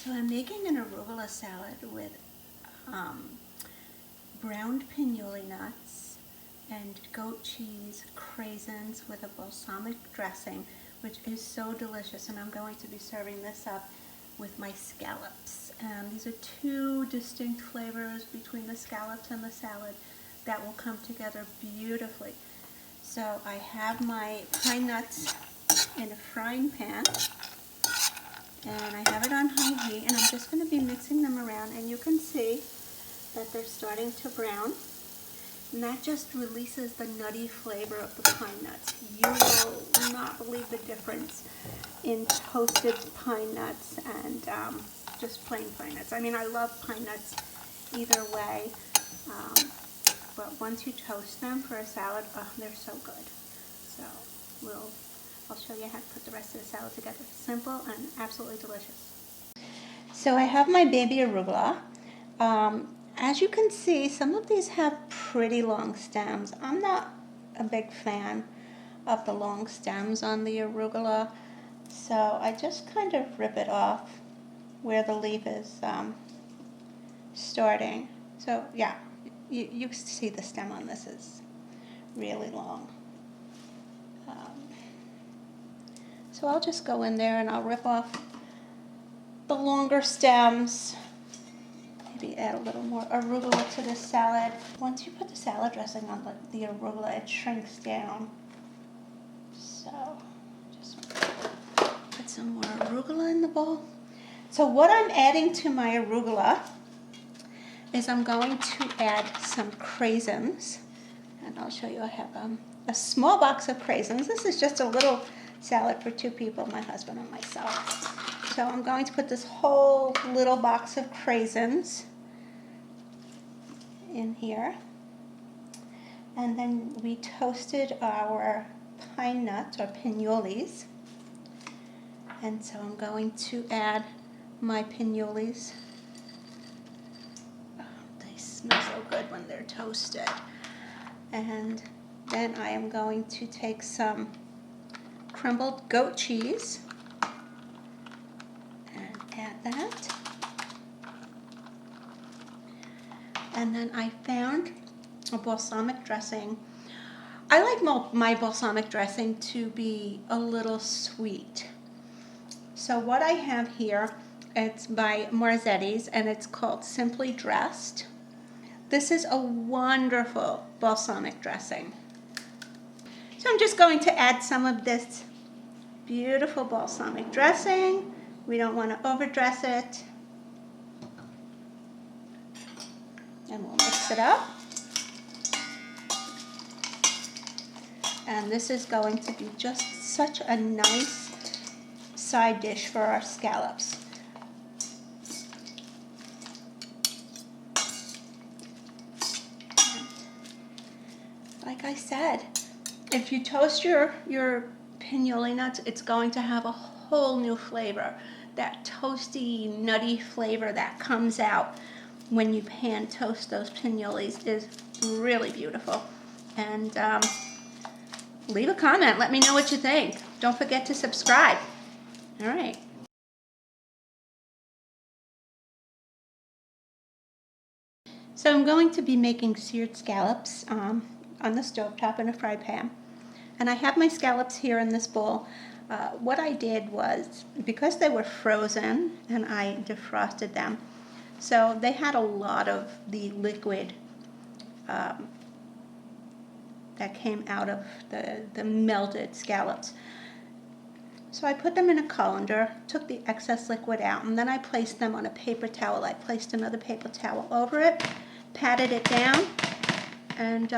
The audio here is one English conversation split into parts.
So I'm making an arugula salad with browned pinoli nuts and goat cheese, craisins with a balsamic dressing, which is so delicious, and I'm going to be serving this up with my scallops. These are two distinct flavors between the scallops and the salad that will come together beautifully. So I have my pine nuts in a frying pan, and I have it on high heat, and I'm just going to be mixing them around, and you can see that they're starting to brown, and that just releases the nutty flavor of the pine nuts. You will not believe the difference in toasted pine nuts and just plain pine nuts. I mean, I love pine nuts either way, but once you toast them for a salad, oh, they're so good. So I'll show you how to put the rest of the salad together. Simple and absolutely delicious. So I have my baby arugula. As you can see, some of these have pretty long stems. I'm not a big fan of the long stems on the arugula, so I just kind of rip it off where the leaf is starting. So yeah, you see the stem on this is really long. So I'll just go in there and I'll rip off the longer stems. Maybe add a little more arugula to this salad. Once you put the salad dressing on the arugula, it shrinks down. So just put some more arugula in the bowl. So what I'm adding to my arugula is I'm going to add some craisins. And I'll show you, I have a small box of craisins. This is just a little salad for two people, my husband and myself. So I'm going to put this whole little box of craisins in here. And then we toasted our pine nuts or pinoles. And so I'm going to add my pinoles. Oh, they smell so good when they're toasted. And then I am going to take some crumbled goat cheese and add that. And then I found a balsamic dressing. I like my balsamic dressing to be a little sweet. So what I have here, it's by Marzetti's and it's called Simply Dressed. This is a wonderful balsamic dressing. So I'm just going to add some of this beautiful balsamic dressing. We don't want to overdress it. And we'll mix it up. And this is going to be just such a nice side dish for our scallops. Like I said, if you toast your pinoli nuts, it's going to have a whole new flavor. That toasty, nutty flavor that comes out when you pan toast those pinoles is really beautiful. And leave a comment. Let me know what you think. Don't forget to subscribe. All right. So I'm going to be making seared scallops on the stovetop in a fry pan. And I have my scallops here in this bowl. What I did was, because they were frozen and I defrosted them, so they had a lot of the liquid that came out of the melted scallops. So I put them in a colander, took the excess liquid out, and then I placed them on a paper towel. I placed another paper towel over it, patted it down, and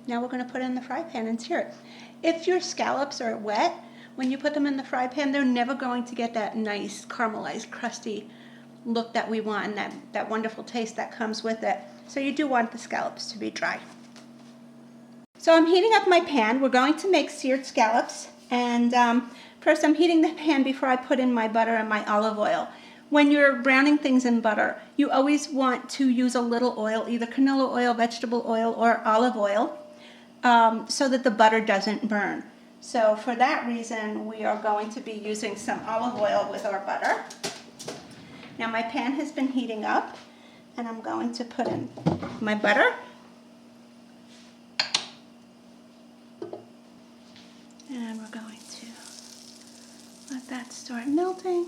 now we're going to put it in the fry pan and sear it. If your scallops are wet, when you put them in the fry pan, they're never going to get that nice caramelized, crusty look that we want and that wonderful taste that comes with it. So you do want the scallops to be dry. So I'm heating up my pan. We're going to make seared scallops. And first I'm heating the pan before I put in my butter and my olive oil. When you're browning things in butter, you always want to use a little oil, either canola oil, vegetable oil, or olive oil, so that the butter doesn't burn. So for that reason, we are going to be using some olive oil with our butter. Now my pan has been heating up, and I'm going to put in my butter. And we're going to let that start melting.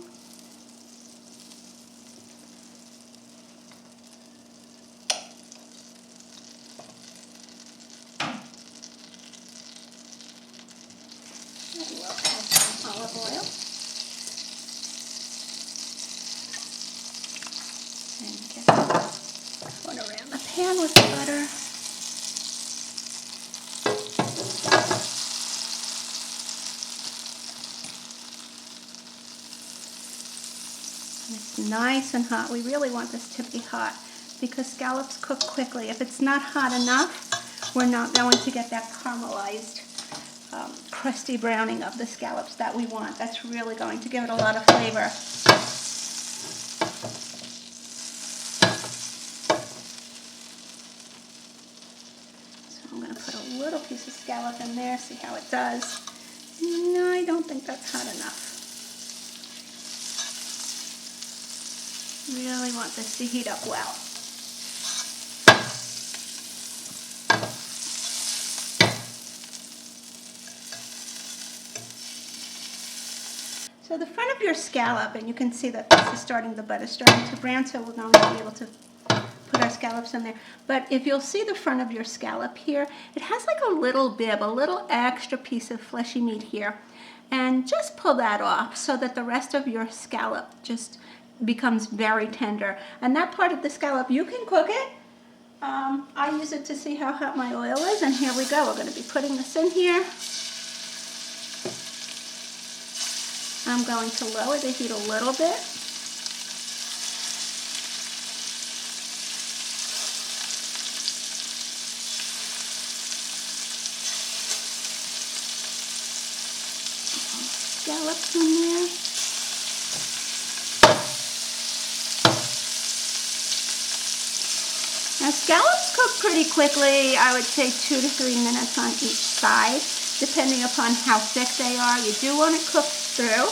And we'll add some olive oil. And get going around the pan with the butter. And it's nice and hot. We really want this to be hot because scallops cook quickly. If it's not hot enough, we're not going to get that caramelized, crusty browning of the scallops that we want. That's really going to give it a lot of flavor. I'm going to put a little piece of scallop in there, see how it does. No, I don't think that's hot enough. Really want this to heat up well. So the front of your scallop, and you can see that this is starting, the butter starting to brown, so we're going to be able to put our scallops in there. But if you'll see the front of your scallop here, it has like a little bib, a little extra piece of fleshy meat here. And just pull that off so that the rest of your scallop just becomes very tender. And that part of the scallop, you can cook it. I use it to see how hot my oil is, and here we go. We're going to be putting this in here. I'm going to lower the heat a little bit. Scallops in there. Now scallops cook pretty quickly. I would say 2 to 3 minutes on each side, depending upon how thick they are. You do want it cooked through.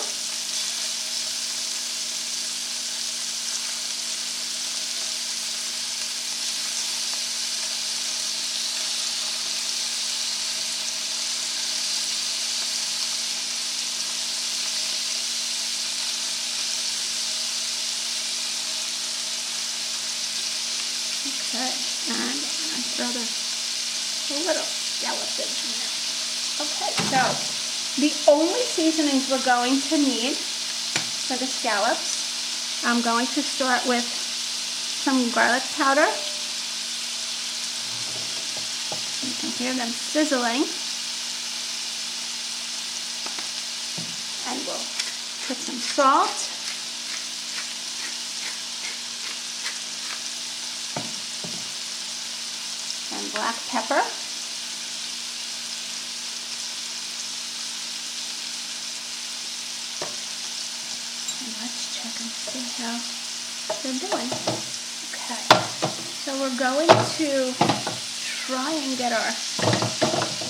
Okay, and I'm going to throw this little scallop in here. Okay, so the only seasonings we're going to need for the scallops, I'm going to start with some garlic powder. You can hear them sizzling. And we'll put some salt. And black pepper. And let's check and see how they're doing. Okay, so we're going to try and get our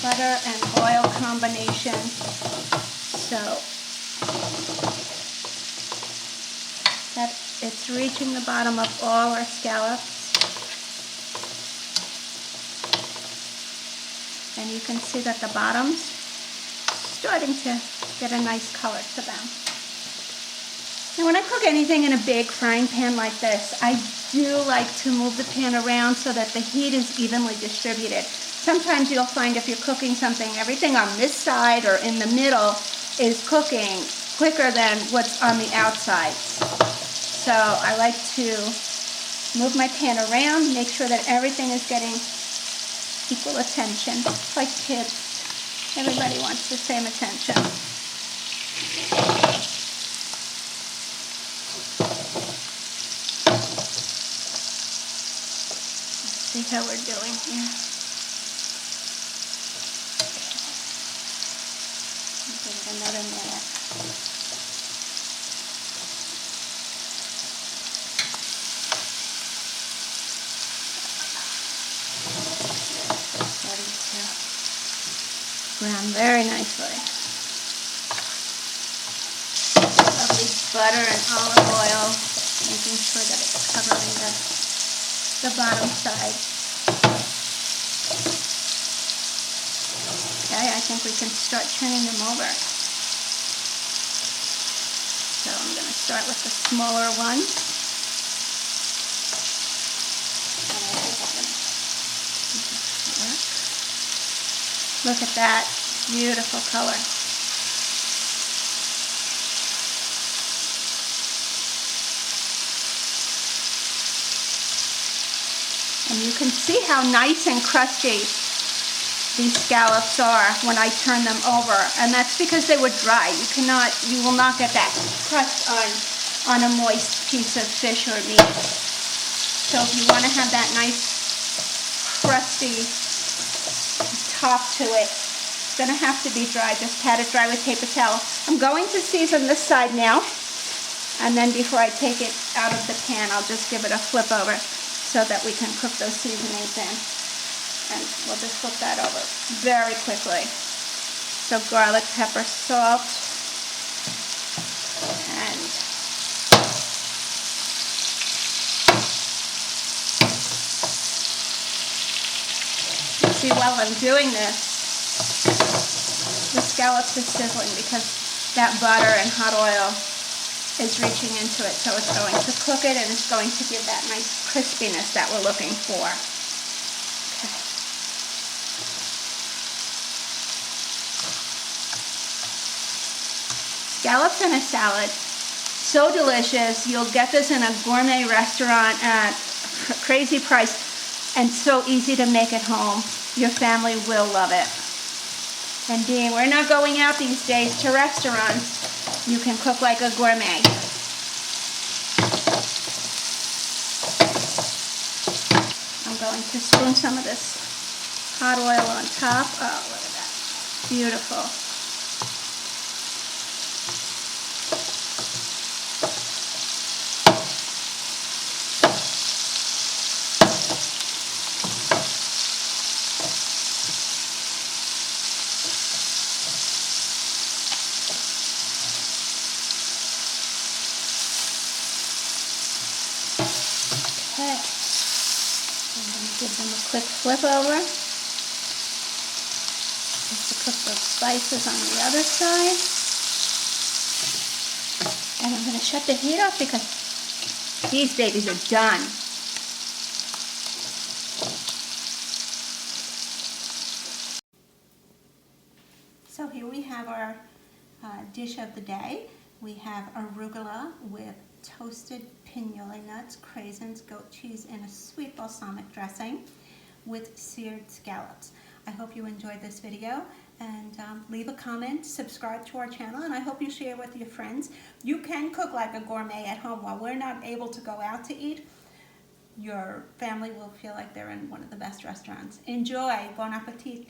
butter and oil combination so that it's reaching the bottom of all our scallops. And you can see that the bottom's starting to get a nice color to them. Now when I cook anything in a big frying pan like this, I do like to move the pan around so that the heat is evenly distributed. Sometimes you'll find if you're cooking something, everything on this side or in the middle is cooking quicker than what's on the outside. So I like to move my pan around, make sure that everything is getting equal attention. It's like kids. Everybody wants the same attention. Let's see how we're doing here. Give it another minute. Brown very nicely. Lovely butter and olive oil. making sure that it's covering the bottom side. Okay, I think we can start turning them over. So I'm going to start with the smaller one. Look at that beautiful color. And you can see how nice and crusty these scallops are when I turn them over, and that's because they were dry. You will not get that crust on a moist piece of fish or meat. So if you want to have that nice crusty top to it, it's going to have to be dry. Just pat it dry with paper towel. I'm going to season this side now, and then before I take it out of the pan, I'll just give it a flip over so that we can cook those seasonings in. And we'll just flip that over very quickly. So garlic, pepper, salt, and see, while I'm doing this, the scallops are sizzling because that butter and hot oil is reaching into it, so it's going to cook it and it's going to give that nice crispiness that we're looking for. Okay. Scallops in a salad, so delicious. You'll get this in a gourmet restaurant at a crazy price and so easy to make at home. Your family will love it. And being we're not going out these days to restaurants, you can cook like a gourmet. I'm going to spoon some of this hot oil on top. Oh, look at that. Beautiful. Okay, I'm going to give them a quick flip over just to cook those spices on the other side. And I'm going to shut the heat off because these babies are done. So here we have our dish of the day. We have arugula with toasted pinole nuts, craisins, goat cheese, and a sweet balsamic dressing with seared scallops. I hope you enjoyed this video, and leave a comment, subscribe to our channel, and I hope you share with your friends. You can cook like a gourmet at home. While we're not able to go out to eat, your family will feel like they're in one of the best restaurants. Enjoy. Bon appetit.